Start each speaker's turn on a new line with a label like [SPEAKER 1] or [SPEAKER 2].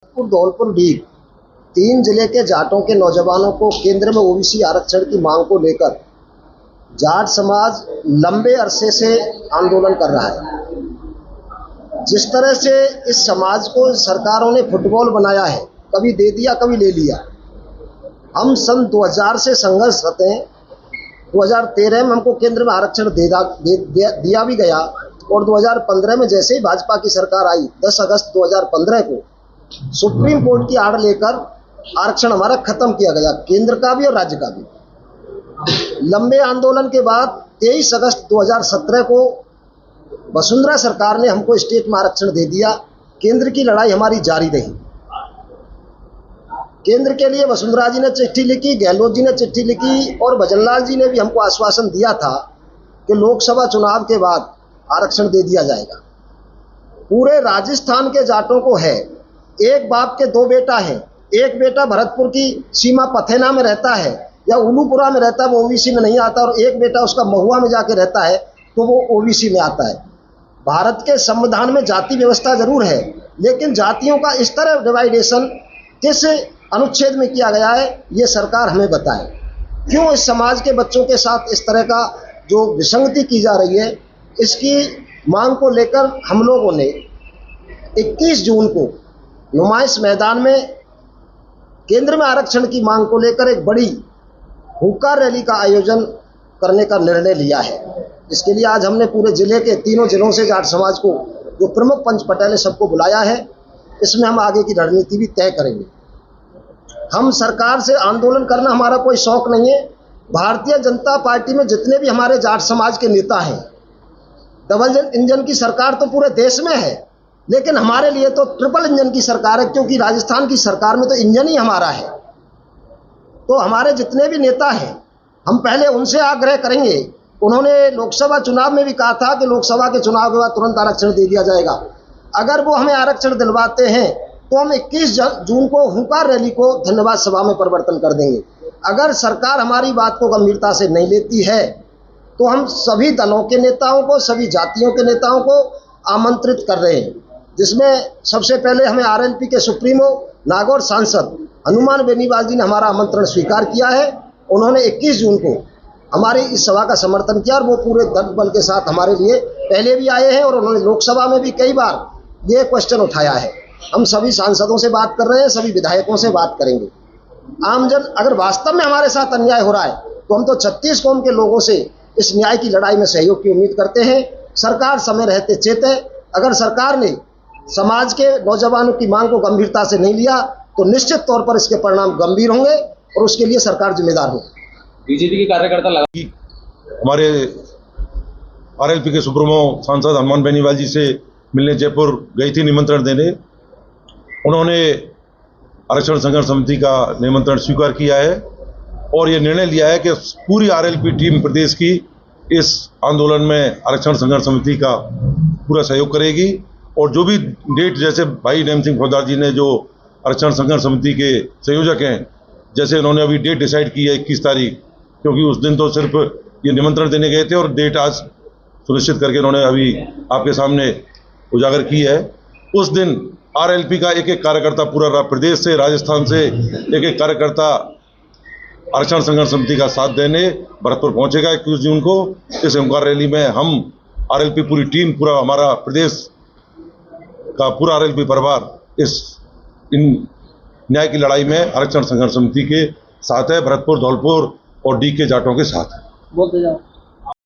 [SPEAKER 1] धौलपुर डीग 3 जिले के जाटों के नौजवानों को केंद्र में ओबीसी आरक्षण की मांग को लेकर जाट समाज लंबे अरसे से आंदोलन कर रहा है। जिस तरह से इस समाज को सरकारों ने फुटबॉल बनाया है, कभी दे दिया कभी ले लिया। हम सन 2000 से संघर्षरत हैं। 2013 में हमको केंद्र में आरक्षण दिया भी गया और 2015 में जैसे ही भाजपा की सरकार आई 10 अगस्त 2015 को सुप्रीम कोर्ट की आड़ लेकर आरक्षण हमारा खत्म किया गया, केंद्र का भी और राज्य का भी। लंबे आंदोलन के बाद 23 अगस्त 2017 को वसुंधरा सरकार ने हमको स्टेट में आरक्षण दे दिया। केंद्र की लड़ाई हमारी जारी रही। केंद्र के लिए वसुंधरा जी ने चिट्ठी लिखी, गहलोत जी ने चिट्ठी लिखी और भजनलाल जी ने भी हमको आश्वासन दिया था कि लोकसभा चुनाव के बाद आरक्षण दे दिया जाएगा। पूरे राजस्थान के जाटों को है, एक बाप के 2 बेटा हैं। एक बेटा भरतपुर की सीमा पथेना में रहता है या उलूपुरा में रहता है, वो ओबीसी में नहीं आता, और एक बेटा उसका महुआ में जाके रहता है तो वो ओबीसी में आता है। भारत के संविधान में जाति व्यवस्था जरूर है, लेकिन जातियों का इस तरह डिवाइडेशन किस अनुच्छेद में किया गया है, ये सरकार हमें बताए। क्यों इस समाज के बच्चों के साथ इस तरह का जो विसंगति की जा रही है, इसकी मांग को लेकर हम लोगों ने 21 जून को नुमाइश मैदान में केंद्र में आरक्षण की मांग को लेकर एक बड़ी हुंकार रैली का आयोजन करने का निर्णय लिया है। इसके लिए आज हमने पूरे जिले के 3 जिलों से जाट समाज को जो प्रमुख पंच पटेल सबको बुलाया है। इसमें हम आगे की रणनीति भी तय करेंगे। हम सरकार से आंदोलन करना हमारा कोई शौक नहीं है। भारतीय जनता पार्टी में जितने भी हमारे जाट समाज के नेता हैं, डबल इंजन की सरकार तो पूरे देश में है, लेकिन हमारे लिए तो ट्रिपल इंजन की सरकार है, क्योंकि राजस्थान की सरकार में तो इंजन ही हमारा है। तो हमारे जितने भी नेता हैं, हम पहले उनसे आग्रह करेंगे। उन्होंने लोकसभा चुनाव में भी कहा था कि लोकसभा के चुनाव के बाद तुरंत आरक्षण दे दिया जाएगा। अगर वो हमें आरक्षण दिलवाते हैं तो हम 21 जून को हुंकार रैली को धन्यवाद सभा में परिवर्तन कर देंगे। अगर सरकार हमारी बात को गंभीरता से नहीं लेती है तो हम सभी दलों के नेताओं को, सभी जातियों के नेताओं को आमंत्रित कर रहे हैं, जिसमें सबसे पहले हमें आरएलपी के सुप्रीमो नागौर सांसद हनुमान बेनीवाल जी ने हमारा आमंत्रण स्वीकार किया है। उन्होंने 21 जून को हमारी इस सभा का समर्थन किया और वो पूरे दल बल के साथ हमारे लिए पहले भी आए हैं और उन्होंने लोकसभा में भी कई बार ये क्वेश्चन उठाया है। हम सभी सांसदों से बात कर रहे हैं, सभी विधायकों से बात करेंगे। आमजन अगर वास्तव में हमारे साथ अन्याय हो रहा है तो हम तो 36 कौम के लोगों से इस न्याय की लड़ाई में सहयोग की उम्मीद करते हैं। सरकार समय रहते चेते। अगर सरकार ने समाज के नौजवानों की मांग को गंभीरता से नहीं लिया तो निश्चित तौर पर इसके परिणाम गंभीर होंगे और उसके लिए सरकार जिम्मेदार होगी।
[SPEAKER 2] बीजेपी के कार्यकर्ता
[SPEAKER 3] हमारे आरएलपी के सुप्रीमो सांसद हनुमान बेनीवाल जी से मिलने जयपुर गई थी निमंत्रण देने। उन्होंने आरक्षण संघर्ष समिति का निमंत्रण स्वीकार किया है और ये निर्णय लिया है कि पूरी आरएलपी टीम प्रदेश की इस आंदोलन में आरक्षण संघर्ष समिति का पूरा सहयोग करेगी। और जो भी डेट, जैसे भाई नेम सिंह फौजदार जी ने जो आरक्षण संघर्ष समिति के संयोजक हैं, जैसे उन्होंने अभी डेट डिसाइड की है 21 तारीख, क्योंकि उस दिन तो सिर्फ ये निमंत्रण देने गए थे और डेट आज सुनिश्चित करके उन्होंने अभी आपके सामने उजागर की है। उस दिन आरएलपी का एक कार्यकर्ता पूरा प्रदेश से, राजस्थान से एक कार्यकर्ता आरक्षण संघर्ष समिति का साथ देने भरतपुर पहुंचेगा 21 जून को। इस हुंकार रैली में हम आरएलपी पूरी टीम, पूरा हमारा प्रदेश का पूरा आरएलपी परिवार इन न्याय की लड़ाई में आरक्षण संघर्ष समिति के साथ है, भरतपुर, धौलपुर और डी के जाटों के साथ है।
[SPEAKER 2] बोलते जाओ।